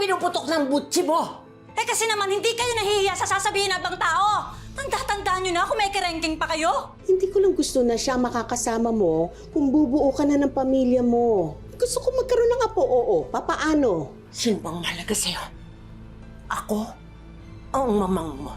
pinuputok ng butsi mo? Eh kasi naman hindi kayo nahihiya sa sasabihin ng ibang tao. Tanda-tandaan nyo na kung may kerengking pa kayo. Hindi ko lang gusto na siya makakasama mo kung bubuo ka na ng pamilya mo. Gusto ko magkaroon ng apo, oo. Papaano? Sino bang mahalaga sa'yo? Ako o ang mamang mo?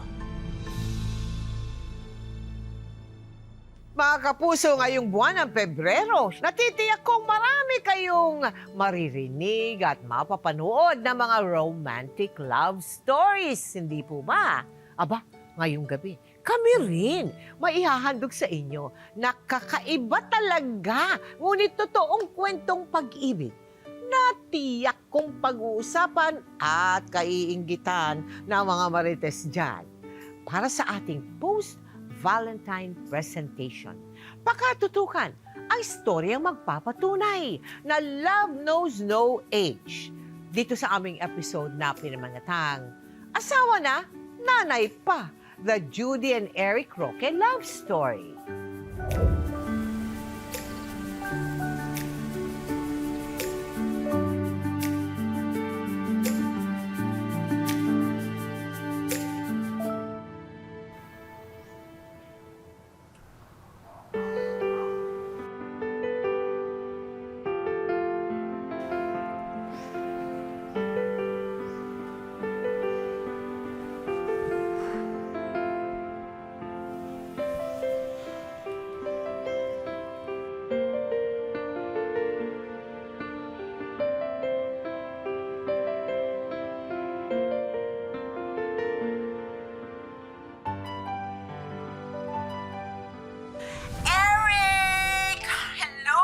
Mga kapuso, ngayong buwan ng Pebrero, natitiyak kong marami kayong maririnig at mapapanood ng mga romantic love stories. Hindi po ba? Aba, ngayong gabi, kami rin maihahandog sa inyo na kakaiba talaga, ngunit totoong kwentong pag-ibig na tiyak kong pag-uusapan at kaiinggitan ng mga marites dyan para sa ating post-Valentine presentation. Pakatutukan ang istoryang magpapatunay na love knows no age. Dito sa aming episode na pinamangatang Asawa na, Nanay pa, The Judy and Eric Roque Love Story. Eric! Hello!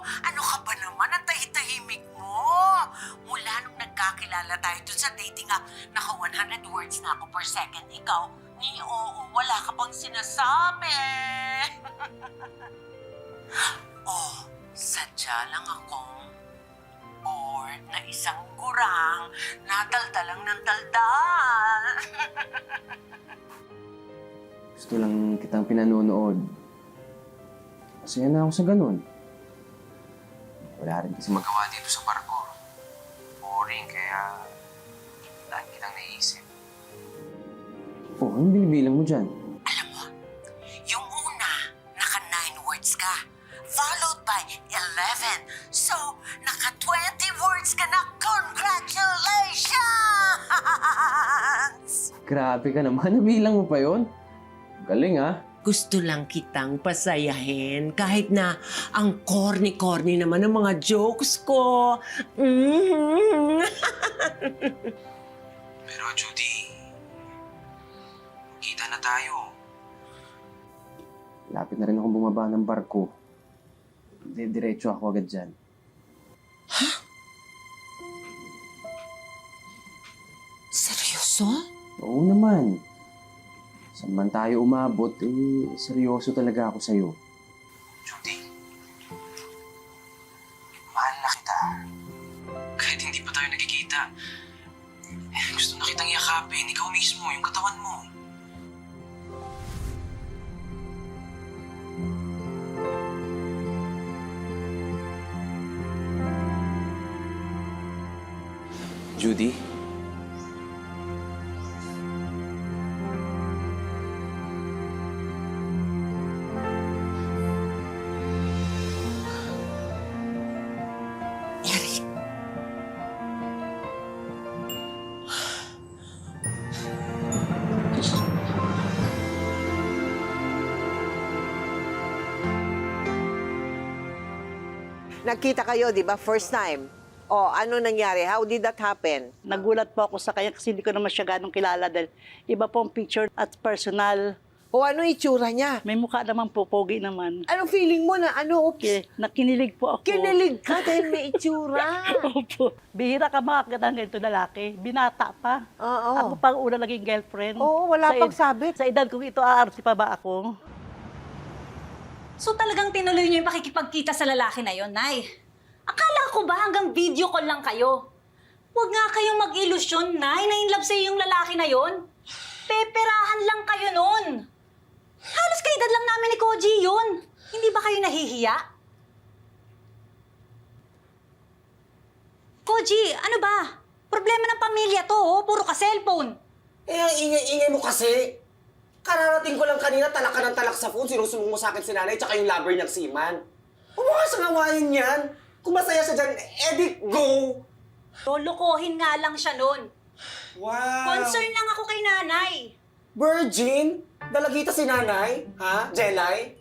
Ano ka ba naman? Ang tahimik mo. Mula nung nagkakilala tayo dun sa dating app, naka 100 words na ako per second. Ikaw, ni oo, wala ka pang sinasabi. Oh, sadya lang akong bored na isang gurang na daldalang ng daldal. Gusto lang kitang pinanonood. Masaya na ako sa ganun. Wala rin kasi magawa dito sa barko. Boring, kaya lagi kitang naisip. Oh, anong binibilang mo dyan? Alam mo, yung una, naka 9 words ka, followed by 11. So, naka 20 words ka na. Congratulations! Grabe ka naman, nabilang mo pa yon. Galing ah. Gusto lang kitang pasayahin kahit na ang corny-corny naman ng mga jokes ko. Pero Judy, kita na tayo. Lapit na rin akong bumaba ng barko. Diretso ako agad dyan. Seryoso? Oo naman. Saan man tayo umabot, seryoso talaga ako sa'yo. Judy, mahal na kita. Kahit hindi pa tayo nagkikita, gusto na kitang yakapin, ikaw mismo, yung katawan mo. Judy? Eric. Nagkita kayo, di ba? First time. Oh, ano nangyari? How did that happen? Nagulat po ako sa kanya kasi hindi ko naman siya ganong kilala dahil iba po ang picture at personal. O ano itsura niya? May mukha naman po, pogi naman. Anong feeling mo na ano? Okay, nakinilig po ako. Kinilig ka dahil may itsura. Opo. Bihira ka makakita ng ganito lalaki. Binata pa. Oo. Ako pang una naging girlfriend. Oo, wala Sa pang sabit. Sa edad kong ito, aarti pa ba ako? So talagang tinuloy niyo yung pakikipagkita sa lalaki na yon, Nay? Akala ko ba hanggang video call lang kayo? Huwag nga kayong mag-ilusyon, Nay, na in love sa'yo yung lalaki na yon. Peperahan lang kayo nun. Halos kaedad lang namin ni Koji yun. Hindi ba kayo nahihiya? Koji, ano ba? Problema ng pamilya to, oh. Puro ka cellphone. Eh, ang ingay-ingay mo kasi. Kararating ko lang kanina, talak ka ng talak sa phone, sinusumbong mo sa akin si nanay, tsaka yung lover niyang si Man. Huwag mo nga siyang awayin yan. Kung masaya siya dyan, edi go! Lolokohin nga lang siya nun. Wow! Concern lang ako kay nanay. Virgin? Dalagita si nanay? Ha? Jelay?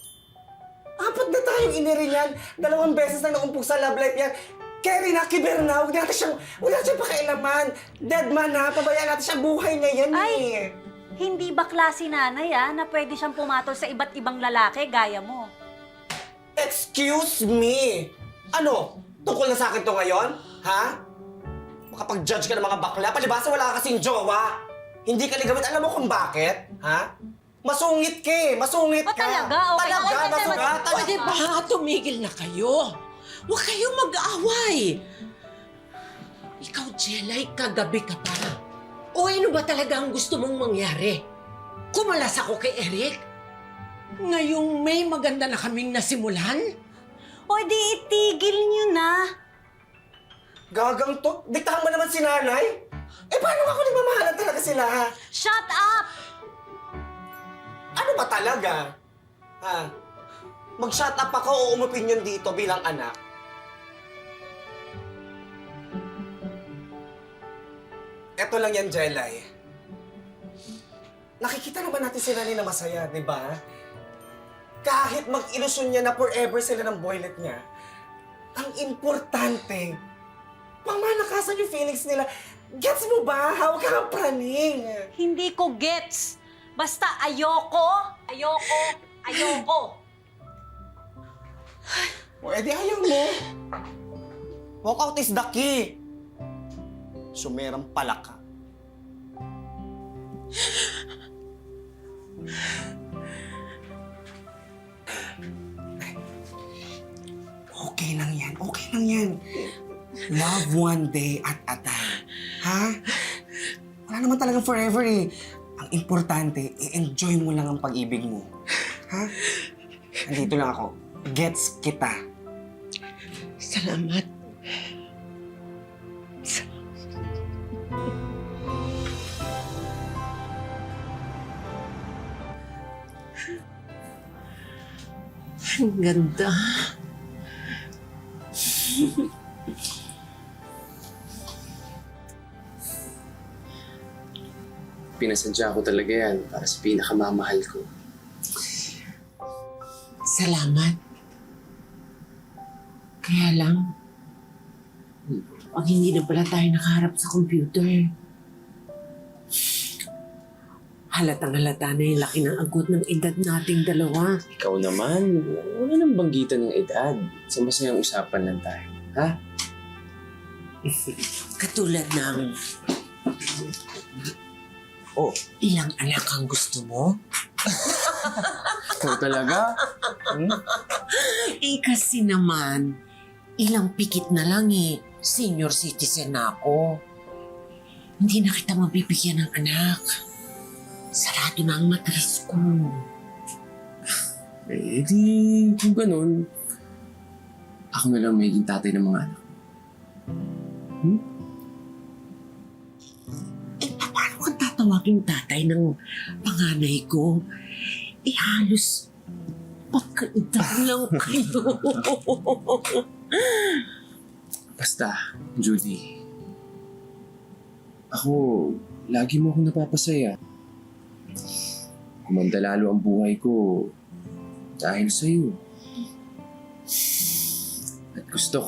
Apat na tayong iniri niyan. 2 beses na naumpog sa love life yan. Kerry na, kiber na. Huwag natin siyang pakialaman. Dead man ha. Pabayaan natin siyang buhay niya yan eh. Hindi bakla si nanay na pwede siyang pumatol sa iba't ibang lalaki gaya mo. Excuse me! Ano? Tungkol na sa akin to ngayon? Ha? Makapag-judge ka ng mga bakla, palibasa wala ka kasing jowa. Hindi ka ligamit, alam mo kung bakit? Ha? Masungit ka eh! Masungit O, ka! talaga? Okay. Talaga, Okay, kasi masugat! Pwede ba tumigil na kayo? Huwag kayong mag-aaway. Ikaw, Jelay, kagabi ka pa. O ano ba talaga ang gusto mong mangyari? Kumalas ako kay Eric? Ngayong may maganda na kaming nasimulan? O di itigil niyo na. Gagang to? Diktahan mo naman si nanay? Eh, paano ako nagmamahalan talaga sila, ha? Shut up! Ano ba talaga? Ha? Mag-shut up ako o umopinion dito bilang anak? Eto lang yan, Jelay. Nakikita naman natin sila na masaya, di ba? Kahit mag-ilusyon niya na forever sila ng boylet niya, ang importante, pamanakasan yung feelings nila. Gets mo ba? Huwag kang praning. Hindi ko gets. Basta ayoko, ayoko, ayoko. O, edi ayaw mo. Walk out is the key. Sumerang pala ka. Okay lang yan. Okay lang yan. Love one day at a time. Ha? Wala naman talagang forever eh. Ang importante, i-enjoy mo lang ang pag-ibig mo. Ha? Andito lang ako. Gets kita. Salamat. Ang ganda. Pinasadya ko talaga yan para sa pinakamamahal ko. Salamat. Kaya lang, pag hindi na pala tayo nakaharap sa computer, halatang halata na yung laki ng agwat ng edad nating dalawa. Ikaw naman, wala nang banggitan ng edad. Sa masayang usapan lang tayo. Ha? Katulad ng, Oh, ilang anak ang gusto mo? ikaw talaga? Eh kasi naman, ilang pikit na lang senior citizen na ako. Hindi na kita mabibigyan ng anak. Sarado na ang matris ko. Eh, di, kung ganun, ako na lang magiging tatay ng mga anak. Eh, paano kang tatawagin tatay ng panganay ko? Eh, halos pagkaedad lang kayo. Basta, Judy. Ako, lagi mo akong napapasaya. Gumanda lalo ang buhay ko dahil sa'yo. At gusto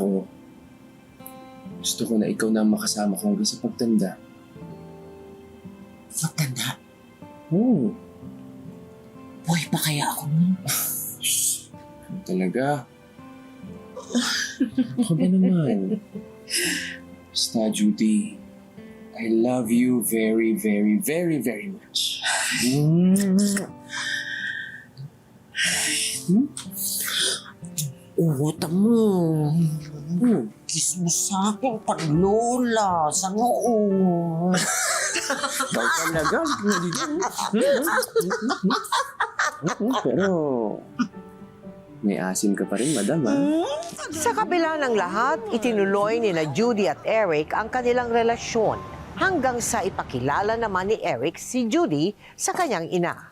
ko na ikaw na ang makasama ko hanggang sa pagtanda. Matanda, Oo, buhay pa kaya ako nun? talaga. Ako ba naman? Basta, Judy, I love you very, very, very, very much. Uwata mo. Kiss mo sa akin, paglola, sa noo. Ikaw talaga. Pero, May asim ka pa rin, madam, ha? Sa kabila ng lahat, itinuloy ni na Judy at Eric ang kanilang relasyon hanggang sa ipakilala naman ni Eric si Judy sa kanyang ina.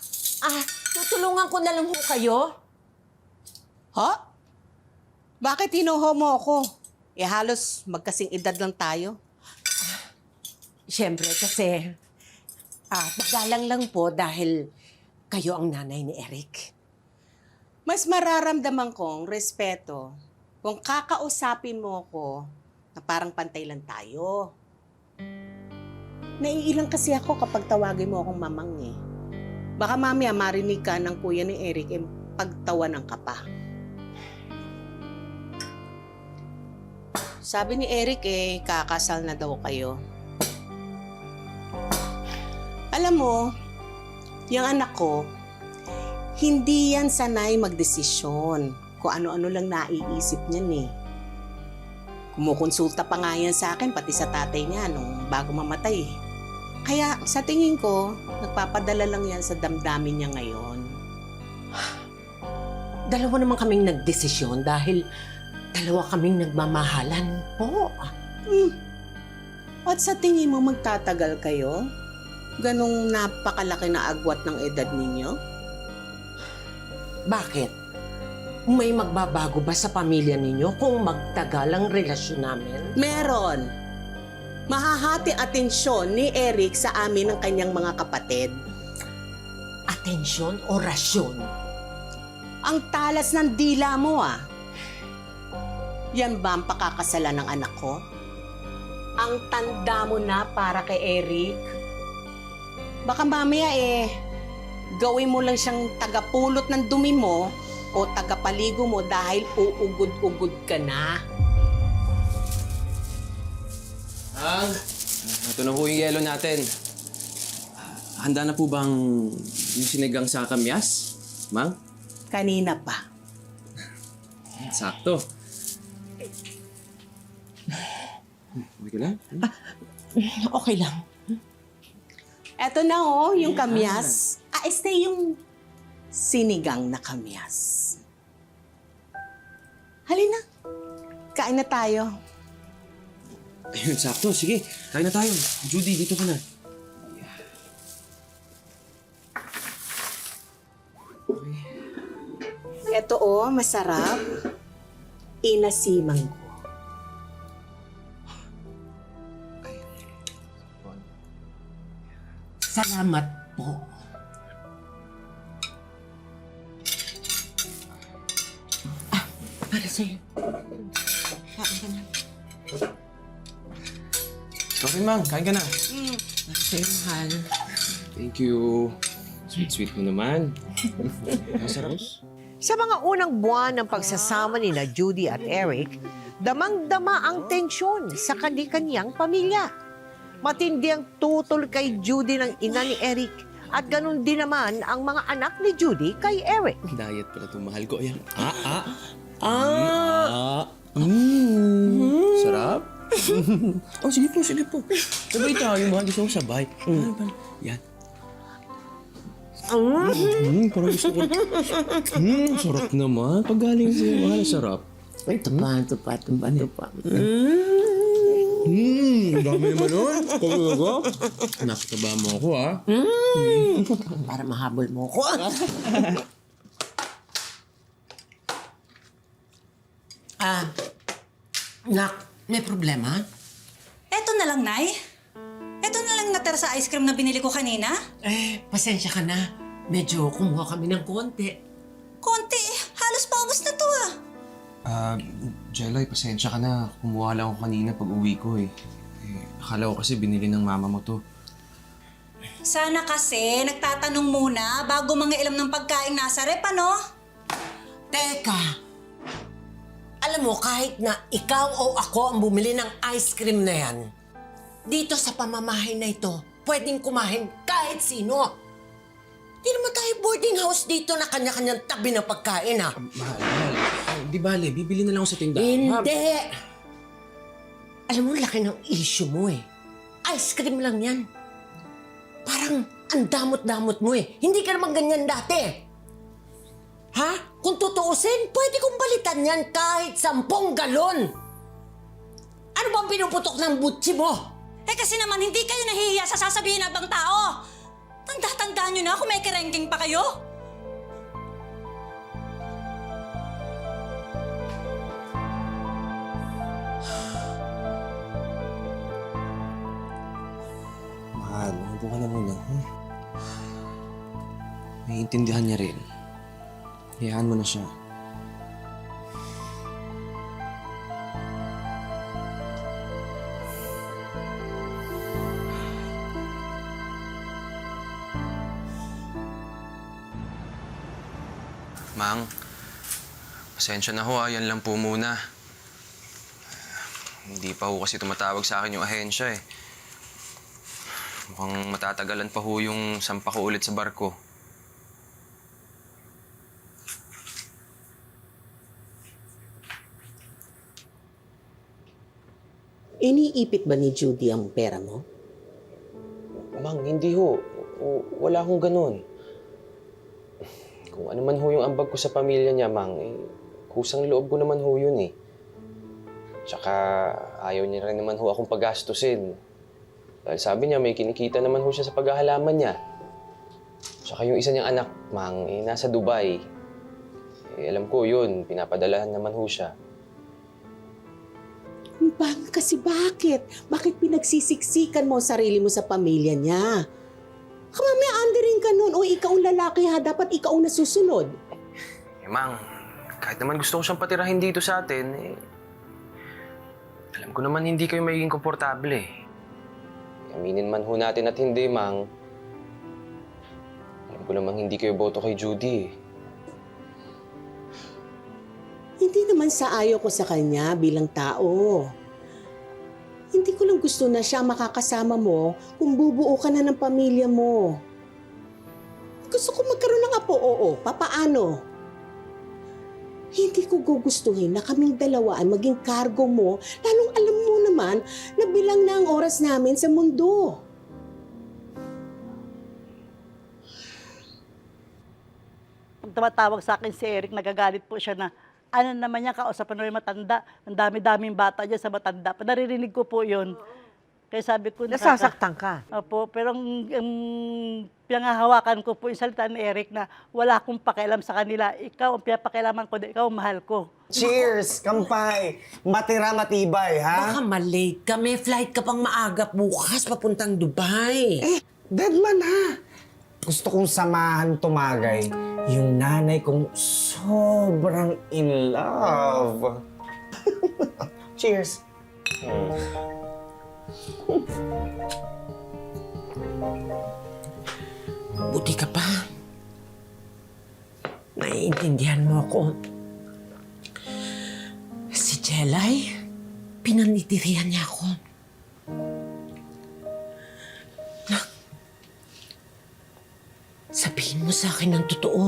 Tutulungan ko na lang ho kayo. Ha? Bakit hinuho mo ako? Halos magkasing edad lang tayo. Siyempre kasi, paggalang lang po dahil kayo ang nanay ni Eric. Mas mararamdaman kong respeto kung kakausapin mo ako na parang pantay lang tayo. Naiilang kasi ako kapag tawagin mo akong mamang eh. Baka mamaya marinig ka ng kuya ni Eric eh pagtawanan ka pa. Sabi ni Eric eh, kakasal na daw kayo. Alam mo, yung anak ko, hindi yan sanay magdesisyon kung ano-ano lang naiisip niyan eh. Kumukonsulta pa nga yan sa akin, pati sa tatay niya nung bago mamatay eh. Kaya sa tingin ko, nagpapadala lang yan sa damdamin niya ngayon. Dalawa naman kaming nagdesisyon dahil dalawa kaming nagmamahalan po. At sa tingin mo magtatagal kayo? Ganong napakalaki na agwat ng edad ninyo? Bakit? May magbabago ba sa pamilya ninyo kung magtagal ang relasyon namin? Meron. Mahahati atensyon ni Eric sa amin ng kanyang mga kapatid. Atensyon o rasyon? Ang talas ng dila mo ah. Yan ba ang pakakasalan ng anak ko? Ang tanda mo na para kay Eric? Baka mamaya gawin mo lang siyang tagapulot ng dumi mo o tagapaligo mo dahil uugod-ugod ka na. Ito na po yung yelo natin. Handa na po bang yung sinigang sa kamyas, Mang? Kanina pa. Sakto. Okay ka lang? Okay lang. Eto na yung kamyas. Yung sinigang na kamyas. Halina, kain na tayo. Ayun, sakto. Sige, kain na tayo. Judy, dito ka na. Eto masarap. Inasiman ko. Salamat po. Para sa'yo. Kain ka na. Okay, Mang. Kain ka na. Para sa'yo, mahal. Thank you. Sweet mo naman. Masarap. Sa mga unang buwan ng pagsasama ni na Judy at Eric, damang-dama ang tensyon sa kani-kanyang pamilya. Matindi ang tutol kay Judy ng ina ni Eric at ganun din naman ang mga anak ni Judy kay Eric. Diet pala itong mahal ko. Ayan. Sarap. Oh, sige po, sige po. Sabay tayo, mahal. Gusto ko sabay. Yan. Parang gusto ko. Sarap naman. Pag galing sa'yo, mahal, sarap. Ito pa. Dami naman nun. Kagaga. Nakataba mo ako, ha? Para mahabol mo ko. Nak, may problema? Eto na lang, Nay. Eto na lang natira sa ice cream na binili ko kanina. Pasensya ka na. Medyo kumuha kami ng konti. Konti, halos paubos na to ah. Jelay, pasensya ka na. Kumuha lang ako kanina pag uwi ko akala ko kasi binili ng mama mo to. Sana kasi nagtatanong muna bago mga ilam ng pagkain nasa rep, ano? Teka! Alam mo, kahit na ikaw o ako ang bumili ng ice cream na yan, dito sa pamamahay na ito, pwedeng kumain kahit sino. Di naman tayo boarding house dito na kanya-kanyang tabi ng pagkain, ha? Mahal. Di bale, bibili na lang ako sa tindahan. Hindi! Alam mo, laki ng issue mo eh. Ice cream lang yan. Parang ang damot-damot mo eh. Hindi ka naman ganyan dati. Ha? Kung tutuusin, pwede kong balitan yan kahit 10 galon. Ano bang pinuputok ng butsi mo? Eh kasi naman hindi kayo nahihiya sa sasabihin ng ibang tao. Tanda-tandaan nyo na kung may kerengking pa kayo. Mahal, huwag ka na muna. Naiintindihan niya rin. Hayaan mo na siya. Mang, pasensya na ho, yan lang po muna. Hindi pa ho kasi tumatawag sa akin yung ahensya eh. Mukhang matatagalan pa ho yung sampa ko ulit sa barko. Iniipit ba ni Judy ang pera mo? Mang, hindi ho. Wala akong ganun. Kung ano man ho yung ambag ko sa pamilya niya, Mang, kusang loob ko naman ho yun eh. Tsaka ayaw niya rin naman ho akong pagastusin. Dahil sabi niya may kinikita naman ho siya sa paghahalaman niya. Tsaka yung isa niyang anak, Mang, nasa Dubai. Alam ko yun, pinapadalahan naman ho siya. Bang, kasi bakit? Bakit pinagsisiksikan mo ang sarili mo sa pamilya niya? Kamamaya underin ka nun, o ikaw ang lalaki ha, dapat ikaw ang nasusunod. Mang, kahit naman gusto ko siyang patirahin dito sa atin, alam ko naman hindi kayo magiging komportable eh. Aminin man ho natin at hindi, Mang. Alam ko namang hindi kayo boto kay Judy eh. Hindi naman sa ayaw ko sa kanya bilang tao. Hindi ko lang gusto na siya makakasama mo kung bubuo ka na ng pamilya mo. Gusto ko magkaroon ng apo, oo. Papaano? Hindi ko gugustuhin na kaming dalawa ay maging kargo mo, lalong alam mo naman na bilang na ang oras namin sa mundo. Pag tumatawag sa akin si Eric, nagagalit po siya na ano naman niya, kausapan mo yung matanda. Ang dami-daming bata dyan sa matanda. Naririnig ko po yun. Kaya sabi ko, Nasasaktan ka. Opo, pero ang pinangahawakan ko po yung salita ni Eric na wala akong pakialam sa kanila. Ikaw ang pinapakialaman ko, ikaw ang mahal ko. Cheers! Kampay! Matira matibay, ha? Baka malate ka. May flight ka pang maaga bukas papuntang Dubai. Deadman, ha? Gusto kong samahan tumagay yung nanay kong sobrang in love. Cheers! Buti ka pa. Naiintindihan mo ako. Si Jelay, pinanitirihan niya ako. Nak, sabihin mo sa akin ng totoo.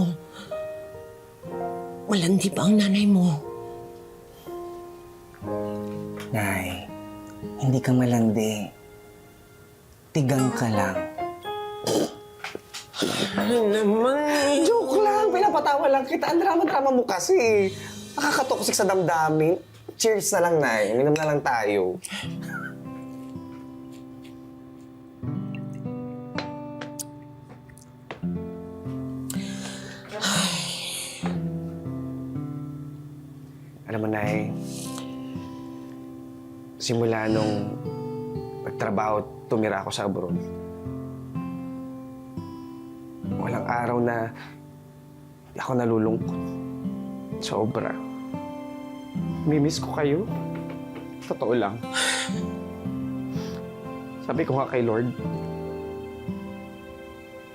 Malandi ba ang nanay mo? Nay, hindi ka malandi. Tigang ka lang. Ay naman. Joke lang! Pinapatawa lang kita. Ang drama-drama mo kasi. Nakakatoksik sa damdamin. Cheers na lang, Nay. Uminom na lang tayo. Alam mo, Nay, simula nung nagtrabaho, tumira ako sa abroad. Walang araw na hindi ako nalulungkot. Sobra. Mimiss ko kayo. Totoo lang. Sabi ko nga kay Lord,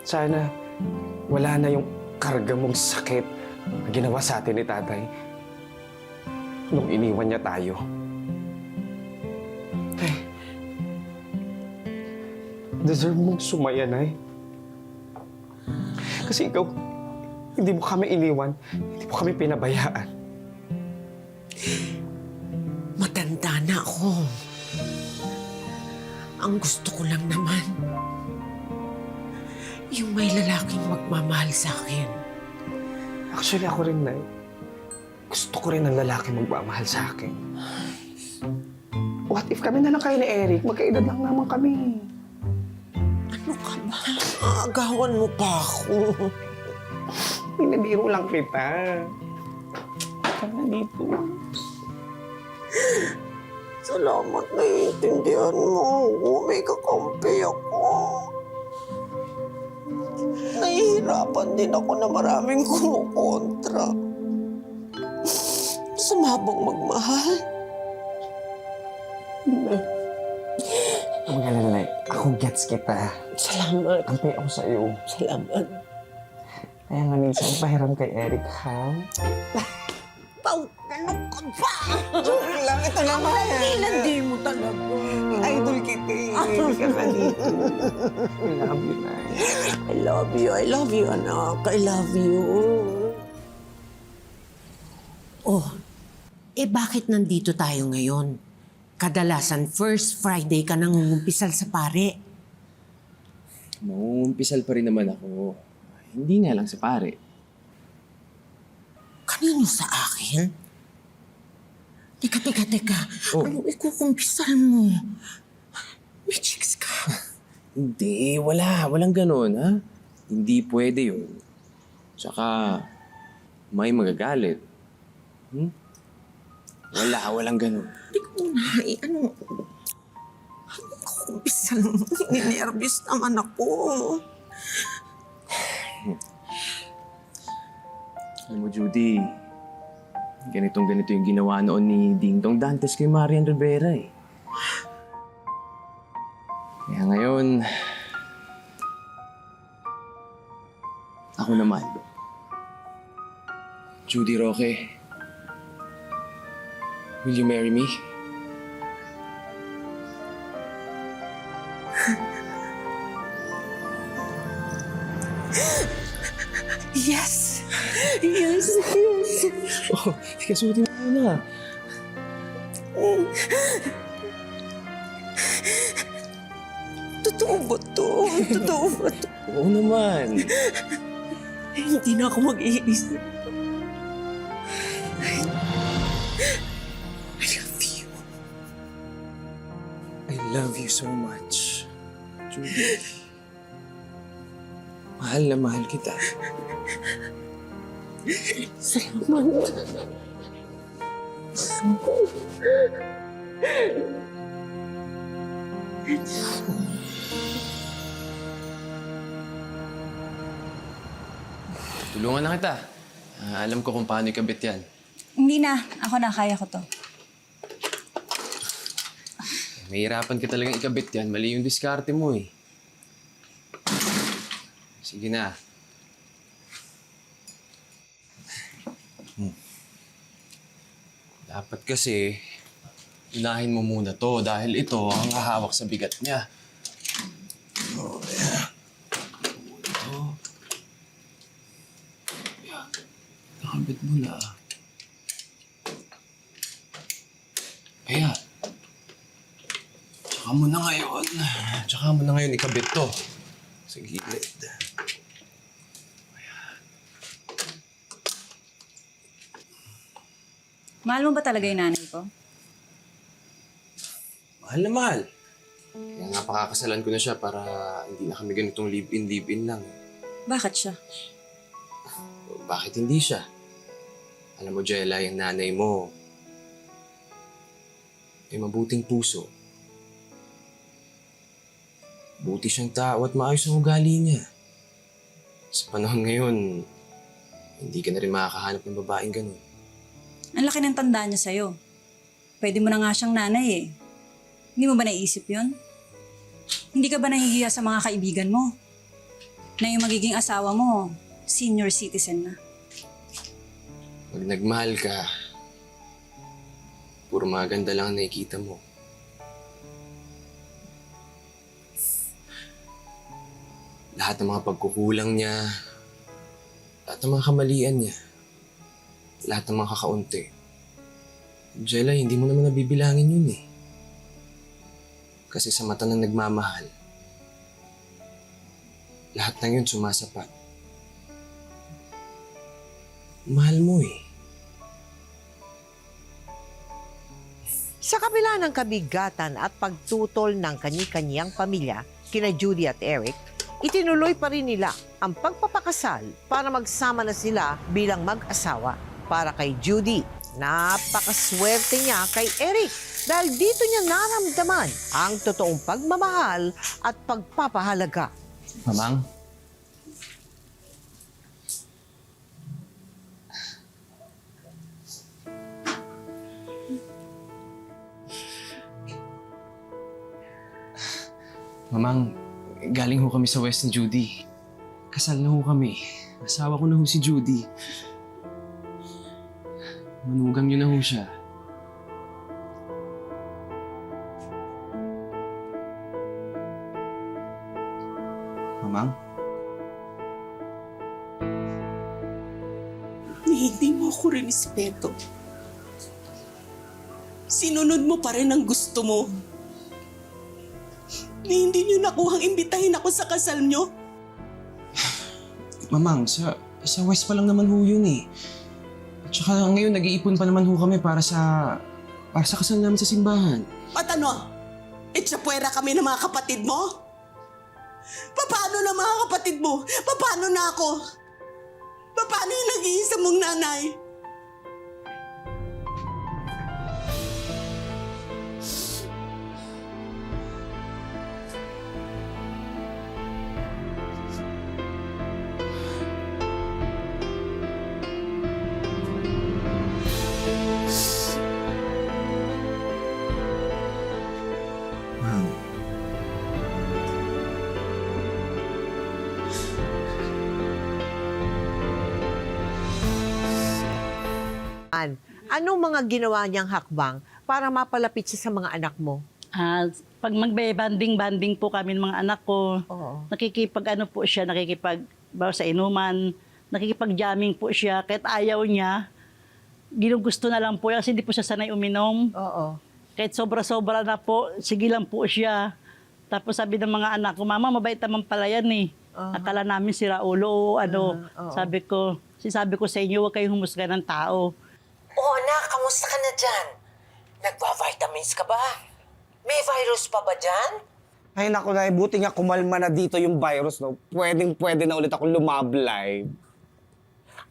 sana wala na yung karga mong sakit na ginawa sa atin ni Tatay nung iniwan niya tayo. Deserve mong sumaya, Nay. Kasi ikaw, hindi mo kami iniwan, hindi mo kami pinabayaan. Matanda na ako. Ang gusto ko lang naman, yung may lalaking magmamahal sa akin. Actually, ako rin, Nay. Gusto ko rin ng lalaki magmamahal sa akin. What if kami na lang kayo ni Eric? Magkaedad lang naman kami. Ano ka ba? Agawan mo pa ako. Pinabiro lang kita. Tama dito. Salamat na iintindihan mo. May kakampi ako. Nahihirapan din ako na maraming kumukontra. Sumabang magmahal. Ang magalalay, ako gets kita. Salamat. Kampi ako sa'yo. Salamat. Kaya nga minsan, pahiram kay Eric, ha? Pau, ano ka ba? Joke lang, ito naman. Hindi mo talaga. Idol kita eh. Hindi ka na dito. I love you, Nay. I love you. I love you, anak. I love you. Oh, bakit nandito tayo ngayon? Kadalasan, first Friday ka nang umpisal sa pare. Mangungumpisal pa rin naman ako. Hindi nga lang sa pare. Kanino sa akin? Teka. Oh. Anong ikukumpisal mo? May chicks ka. Hindi, walang ganun, ha? Hindi pwede yun. Tsaka, may magagalit. Walang ganun. Hindi ko nahi. Anong ikukumpisal mo? Ninervous naman ako. Alam mo, Judy, ganito yung ginawa noon ni Ding Dong Dantes kay Marian Rivera, eh. Kaya ngayon, ako naman. Judy Roque, will you marry me? Yes! Yes! Oh, kasutin mo na. Totoo ba to? Totoo ba to? Oo naman. Hindi na ako mag-iisip. I love you. I love you so much, Judy. Mahal na mahal kita. Salamat. Tulungan na kita. Alam ko kung paano ikabit yan. Hindi na. Ako na. Kaya ko to. Mahirapan ka talagang ikabit yan. Mali yung diskarte mo eh. Sige na. Dapat kasi, unahin mo muna to dahil ito ang hahawak sa bigat niya. Oh, yeah. Ito. Yan. Nakabit mo na. Ayan. Tsaka mo na ngayon ikabit to. Sa gilid. Mahal mo ba talaga yung nanay ko? Mahal na mahal. Kaya nga pakakasalan ko na siya para hindi na kami ganitong live-in lang. Bakit siya? Bakit hindi siya? Alam mo, Jella, yung nanay mo, may mabuting puso. Buti siyang tao at maayos ang ugali niya. Sa panahon ngayon, hindi ka na rin makakahanap ng babaeng ganun. Ang laki ng tanda niya sa'yo. Pwede mo na nga siyang nanay eh. Hindi mo ba naisip yun? Hindi ka ba nahihiya sa mga kaibigan mo? Na yung magiging asawa mo, senior citizen na. Pag nagmahal ka, puro maganda lang ang nakikita mo. Lahat ng mga pagkukulang niya, lahat ng mga kamalian niya, lahat ng mga kakaunti. Jella, hindi mo naman nabibilangin yun eh. Kasi sa mata ng nagmamahal, lahat ng yun sumasapat. Mahal mo eh. Sa kabila ng kabigatan at pagtutol ng kani-kanyang pamilya, kina Judy at Eric, itinuloy pa rin nila ang pagpapakasal para magsama na sila bilang mag-asawa. Para kay Judy, napakaswerte niya kay Eric dahil dito niya naramdaman ang totoong pagmamahal at pagpapahalaga. Mamang? Mamang, galing ho kami sa West ni Judy. Kasal na ho kami. Asawa ko na ho si Judy. Manugang niyo na ho siya. Mamang? Hindi mo ako rinespeto. Sinunod mo pa rin ang gusto mo. Hindi niyo nakuhang imbitahin ako sa kasal niyo. Mamang, sa West pa lang naman ho yun eh. At saka ngayon nag-iipon pa naman ho kami para sa kasal namin sa simbahan. At ano? Itsapwera kami ng mga kapatid mo? Paano na mga kapatid mo? Paano na ako? Paano yung nag-iisa mong nanay? Anong mga ginawa niyang hakbang para mapalapit siya sa mga anak mo? Pag magbe-banding po kami ng mga anak ko, Oo. nakikipag-ano po siya, bawa sa inuman, nakikipag-jamming po siya. Kahit ayaw niya, ginugusto na lang po kasi hindi po siya sanay uminom. Oo. Kahit sobra-sobra na po, sige lang po siya. Tapos sabi ng mga anak ko, Mama, mabait naman pala yan eh. Akala namin sira ulo o ano. Oo. Sabi ko sa inyo, huwag kayong humusga ng tao. Oh, anak, kamusta ka na dyan? Nagpa-vitamins ka ba? May virus pa ba dyan? Ay naku na, buti nga kumalma na dito yung virus, no? Pwedeng-pwede na ulit ako Love Live.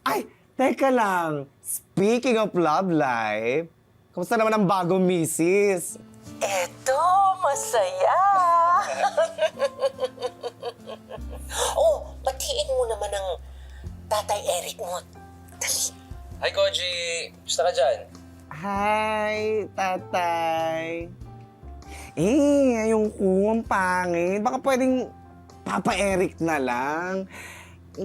Ay, teka lang. Speaking of Love Live, kamusta naman ang bagong misis? Eto, masaya! Oh, batiin mo naman ang Tatay Eric mo. Dali. Hi, Koji! Gusto ka dyan? Hi, tatay. Ayun ko, ang pangit. Baka pwedeng Papa Eric na lang.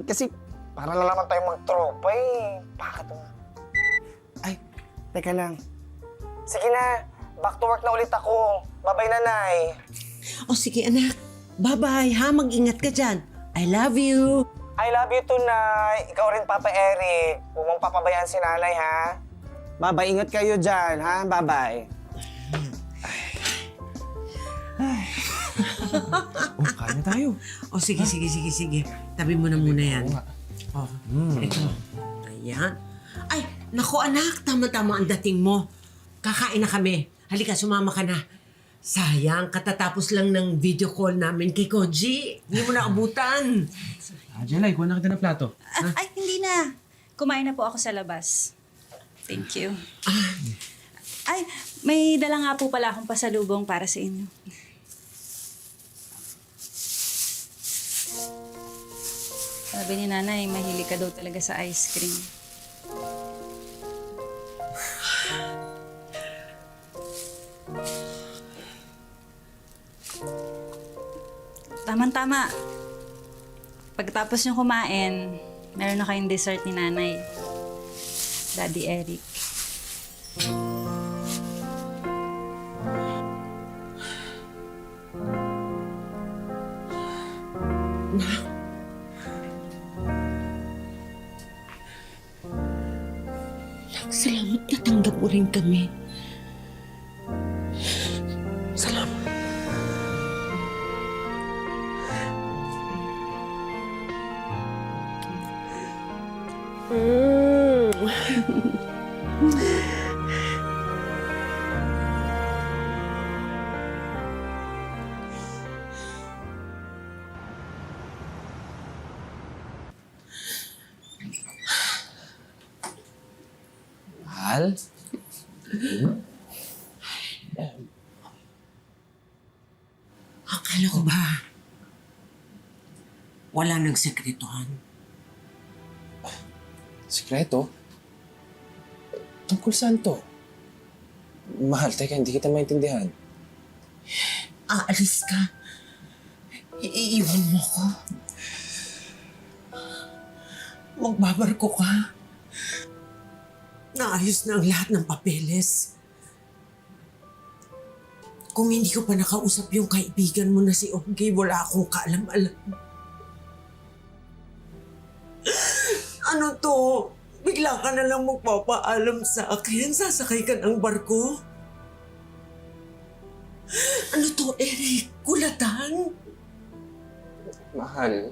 Kasi para na naman tayo magtropa eh. Bakit nga? Ay, teka lang. Sige na, back to work na ulit ako. Bye-bye, nanay. Oh, sige anak. Bye-bye ha, mag-ingat ka dyan. I love you. I love you too, Nay. Ikaw rin, Papa Eric. Huwag mong papabayaan si nanay, ha? Bye-bye. Ingat kayo dyan, ha? Bye-bye. Oh, kain na tayo. Oh, sige. Tabi mo na muna yan. Oh, ito. Ayan. Ay, naku anak, tama-tama ang dating mo. Kakain na kami. Halika, sumama ka na. Sayang, katatapos lang ng video call namin kay Koji. Hindi mo na abutan. Jelay, kuha na kita ng plato. Ay, hindi na. Kumain na po ako sa labas. Thank you. Ay, may dala nga po pala akong pasalubong para sa inyo. Sabi ni nanay, mahilig ka daw talaga sa ice cream. Tama-tama. Pagkatapos nyo kumain, meron na kayong dessert ni nanay. Daddy Eric. Salamat, natanggap mo rin kami. Salamat. Mahal? Akala ko ba wala nang sekretuhan? Sikreto? Tungkol saan to? Mahal, teka, hindi kita maintindihan. Aalis ka. Iiwan mo ko. Magbabarko ka. Naayos na ang lahat ng papeles. Kung hindi ko pa nakausap yung kaibigan mo na si Ogie, wala akong kaalam-alam. Ano to? Bigla ka na lang magpapaalam sa akin. Sasakay ka ng barko? Ano to, Eric? Kulatan? Mahal.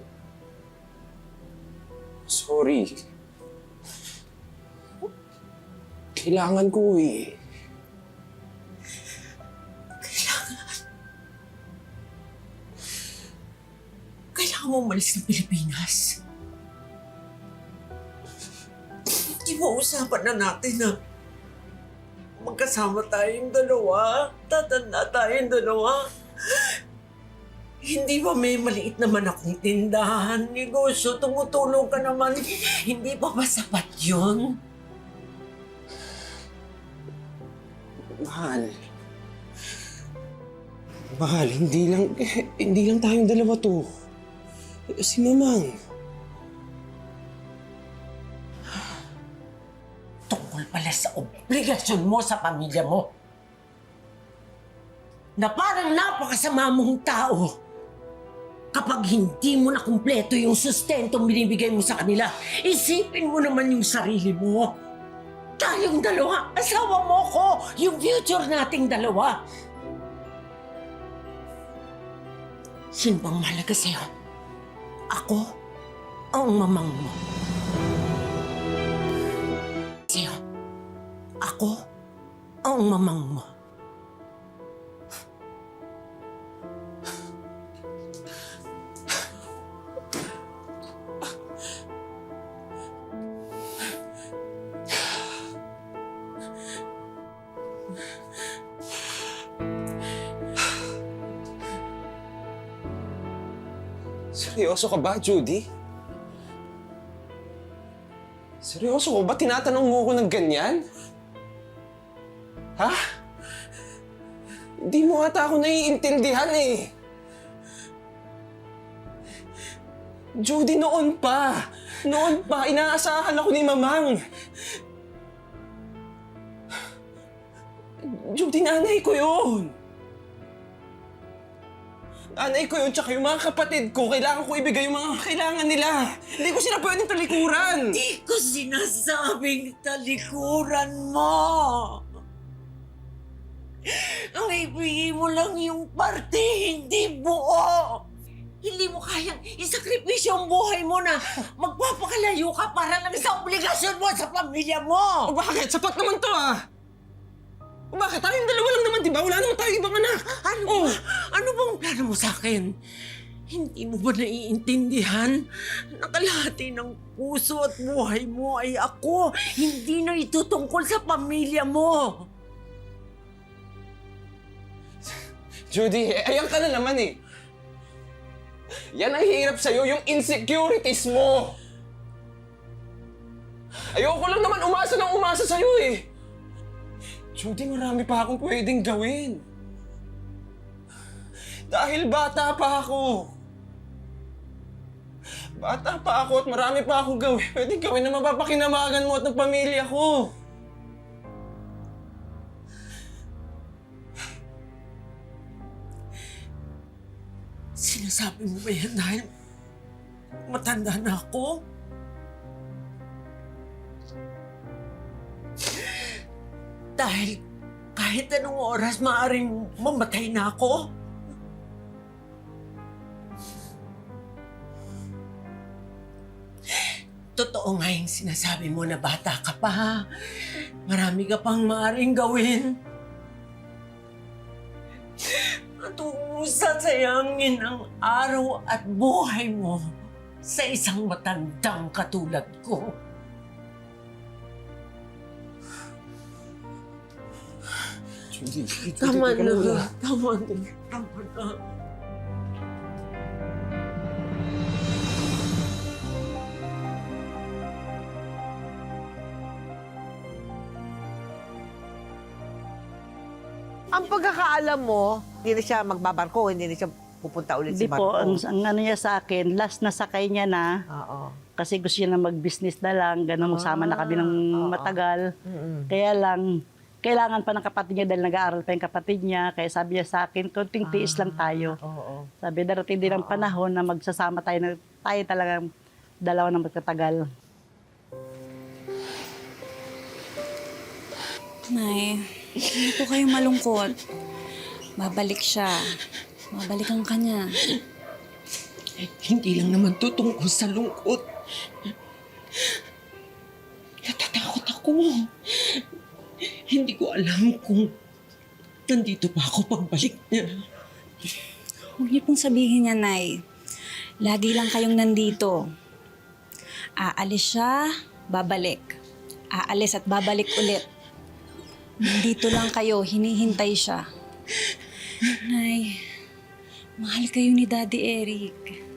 Sorry. Kailangan ko eh. Kailangan mo umalis ng Pilipinas. Di ba usapan na natin na magkasama tayong dalawa? Tatanda tayong dalawa? Hindi ba may maliit naman akong tindahan, negosyo, tumutulong ka naman? Hindi ba sapat yun? Mahal. Mahal, hindi lang tayong dalawa to. Si Mamang. Tungkol pala sa obligasyon mo sa pamilya mo. Na parang napakasama mong tao. Kapag hindi mo na kumpleto yung sustentong binibigay mo sa kanila, isipin mo naman yung sarili mo. Tayong dalawa, asawa mo ko, yung future nating dalawa. Sino bang mahalaga sa'yo? Ako o ang mamang mo? Sa'yo, ako o ang mamang mo? Seryoso ka ba, Judy? Seryoso ko ba? Tinatanong mo ko ng ganyan? Ha? Hindi mo ata ako naiintindihan eh. Judy, noon pa, inaasahan ako ni Mamang. Judy, nanay ko yun. Nanay ko yun, tsaka yung mga kapatid ko, kailangan ko ibigay yung mga kailangan nila. Hindi ko sila pwedeng talikuran. Hindi ko sinasabing talikuran mo. Ang ibigay mo lang yung parte, hindi buo. Hindi mo kayang isakripisyo ang buhay mo na magpapakalayo ka para lang sa obligasyon mo sa pamilya mo. O bakit? Sapat naman to ah! O bakit? Tayong dalawa lang naman, di ba? Wala naman tayong ibang anak. Ano bang plano mo sa akin? Hindi mo ba naiintindihan? Nakalahati ng puso at buhay mo ay ako. Hindi na itutungkol sa pamilya mo. Judy, ayan ka na naman eh. Yan ang hirap sa'yo, yung insecurities mo. Ayoko lang naman umasa sa'yo eh. Judy, marami pa akong pwedeng gawin. Dahil bata pa ako. Bata pa ako at marami pa akong gawin. Pwedeng gawin na mapapakinamagan mo at ng pamilya ko. Sinasabi mo ba yan dahil matanda na ako? Dahil kahit anong oras maaaring mamatay na ako? Totoo totoo nga yung sinasabi mo na bata ka pa. Marami ka pang maaaring gawin. At sasayangin ang araw at buhay mo sa isang matandang katulad ko. Tama na. Tama na. Ang pagkakaalam mo, hindi na siya magbabarko, hindi na siya pupunta ulit Hindi sa po, barko. ang ano niya sa akin, last na sakay niya na, Oo. kasi gusto niya na mag-business na lang, gano'n, magsama na kami ng matagal. Kaya lang, kailangan pa ng kapatid niya dahil nag-aaral pa yung kapatid niya. Kaya sabi niya sa akin, konting tiis lang tayo. Oo. Sabi, darating din ang panahon na magsasama tayo, na, tayo talagang dalawa na magtatagal. Nay, hindi po kayong malungkot. Babalik siya. Babalikan ka niya. Hindi lang naman to tungkol sa lungkot. Natatakot ako. Hindi ko alam kung nandito pa ako pagbalik niya. Huwag niyo pong sabihin niya, Nay. Lagi lang kayong nandito. Aalis siya, babalik. Aalis at babalik ulit. Nandito lang kayo, hinihintay siya. Nay, mahal kayo ni Daddy Eric.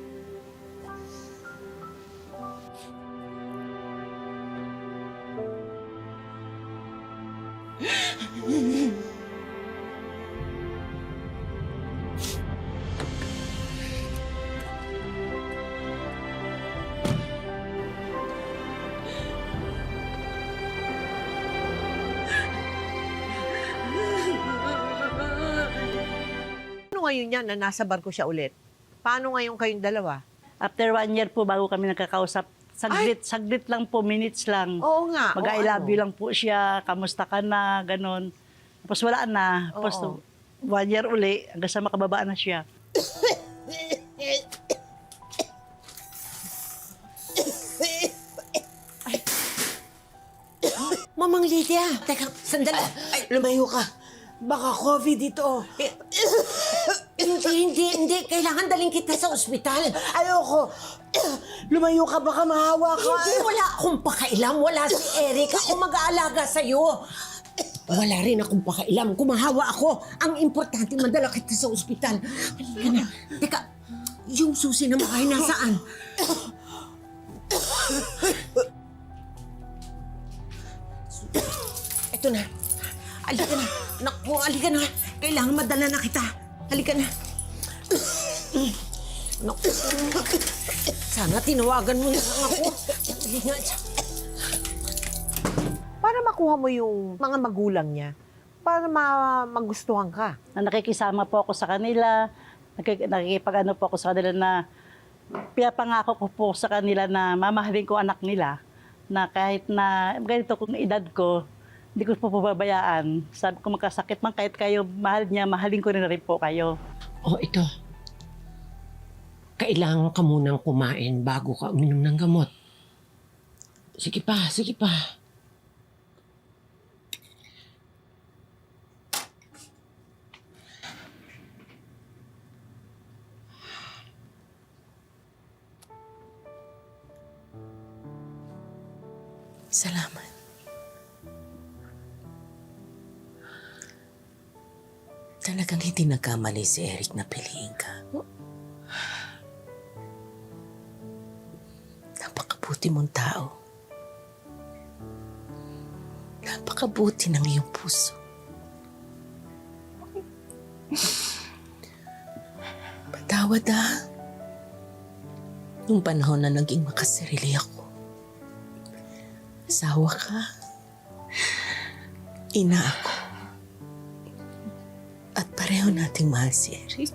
Paano ngayon yan na nasa barko siya ulit? Paano ngayon kayong dalawa? After 1 year po, bago kami nagkakausap, saglit lang po, minutes lang. Oo nga. Mag-I love you lang po siya, kamusta ka na, ganon. Tapos wala na. Tapos Oo. 1 year uli, hanggang sa makababa na siya. Mamang Lydia! Teka, sandali. Ay, lumayo ka. Baka COVID ito. Hindi. Kailangan daling kita sa ospital. Ayoko. Lumayo ka, baka mahawa ka. Hindi, wala akong pakailam. Wala si Eric. Ako mag-aalaga sa'yo. Wala rin akong pakailam. Kumahawa ako. Ang importante, madala kita sa ospital. Halika na. Teka, yung susi na makain nasaan? Ito na. Halika na. Naku, halika na. Kailangan madala na kita. Halika na. Naku. Sana tinawagan mo na lang ako. Halika na. Para makuha mo yung mga magulang niya, para magustuhan ka. Na nakikisama po ako sa kanila, nakikipag-ano po ako sa kanila na pinapangako ko po sa kanila na mamahalin ko anak nila, na kahit na ganito kung edad ko, hindi ko po pababayaan. Sabi ko magkasakit man kahit kayo, mahal niya, mahalin ko rin po kayo. Oh, ito. Kailangan ka munang kumain bago ka uminom ng gamot. Sige pa, sige pa. Salamat. Talagang hindi nagkamali si Eric na piliin ka. Napakabuti mong tao. Napakabuti ng iyong puso. Patawad nung panahon na naging makasarili ako. Asawa ka. Ina ako. At pareho nating mahal si Eric.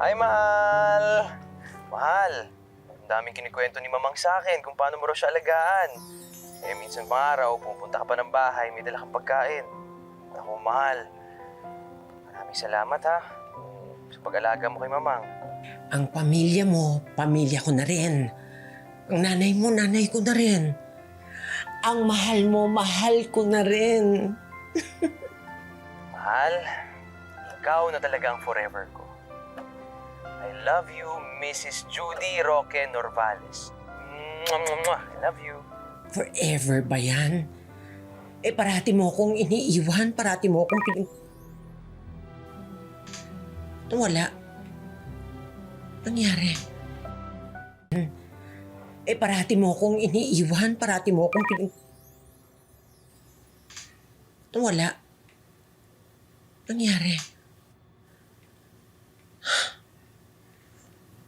Hi, mahal! Mahal, ang daming kinikwento ni Mamang sa akin kung paano mo raw siya alagaan. Eh, minsan pang araw, pupunta ka pa ng bahay, may dala kang pagkain. Ako, mahal. Maraming salamat, ha? Sa pag-alaga mo kay Mamang. Ang pamilya mo, pamilya ko na rin. Ang nanay mo, nanay ko na rin. Ang mahal mo, mahal ko na rin. Mahal, ikaw na talaga ang forever ko. I love you, Mrs. Judy Roque Norvales. Mwah, mwah, mwah. I love you. Forever ba yan? Eh, parati mo akong iniiwan, parati mo akong Wala. Nangyari? Eh, parati mo akong iniiwan, parati mo akong Wala. Nangyari?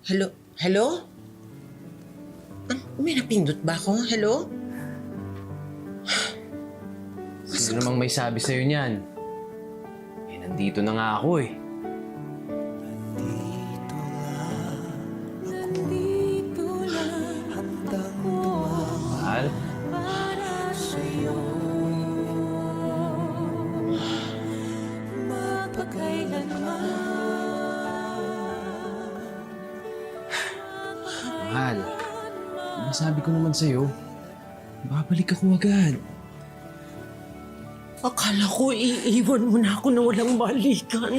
Hello? Hello? May napindot ba ako? Hello? Sino namang may sabi sa'yo niyan? Eh, nandito na nga ako eh. Mahal? Mahal, nasabi ko naman sa'yo, babalik ako agad. Akala ko iiwan mo na ako na walang balikan.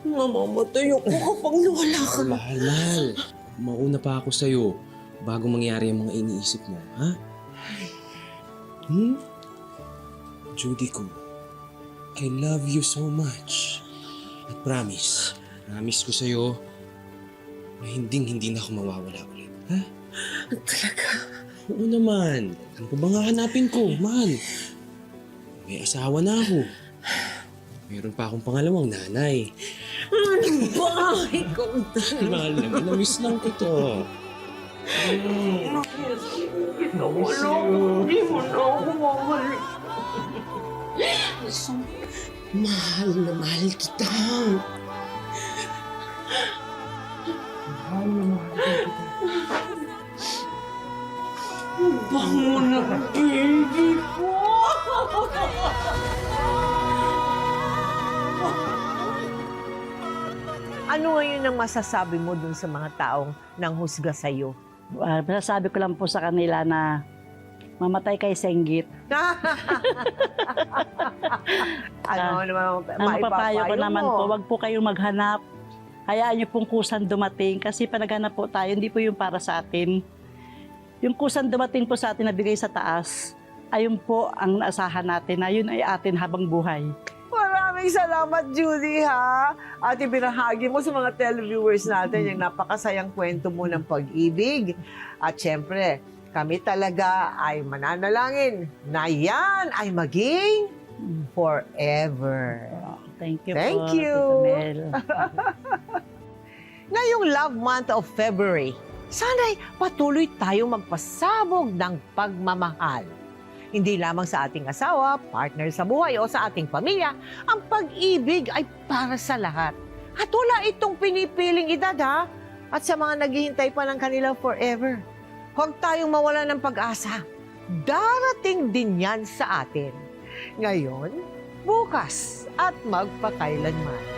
Mamamatay ako kapag nawala ka. Mahal. Mauna pa ako sa'yo bago mangyari ang mga iniisip mo, ha? Judy ko, I love you so much. At promise ko sa'yo na hindi na ako mawawala ulit, ha? Talaga? Oo naman. Ano pa ba nga hanapin ko, mahal? May asawa na ako. Meron pa akong pangalawang nanay. Ano ba? Ikaw Mahal naman, na-miss lang kita. Hindi mo na ako mamahal. Mahal na mahal kita. Mahal na mahal kita. Bango na, baby ko! Ano ngayon ang masasabi mo dun sa mga taong nanghusga sa'yo? Masasabi ko lang po sa kanila na mamatay kay Senggit. Ano naman, Ang mapapayo ko naman mo? po, wag po kayong maghanap. Hayaan niyo pong kusang dumating kasi pag naghanap po tayo, hindi po yung para sa atin. Yung kusang dumating po sa atin na bigay sa taas, ayun po ang naasahan natin na yun ay atin habang buhay. Maraming salamat, Judy, ha? At ibinahagi mo sa mga televiewers natin yung napakasayang kwento mo ng pag-ibig. At syempre, kami talaga ay mananalangin na yan ay maging forever. Thank you Thank po, you. Tita Mel. Ngayong love month of February, sana'y patuloy tayong magpasabog ng pagmamahal. Hindi lamang sa ating asawa, partner sa buhay o sa ating pamilya, ang pag-ibig ay para sa lahat. At wala itong pinipiling edad, ha? At sa mga naghihintay pa ng kanilang forever, huwag tayong mawala ng pag-asa. Darating din yan sa atin. Ngayon, bukas at magpakailanman.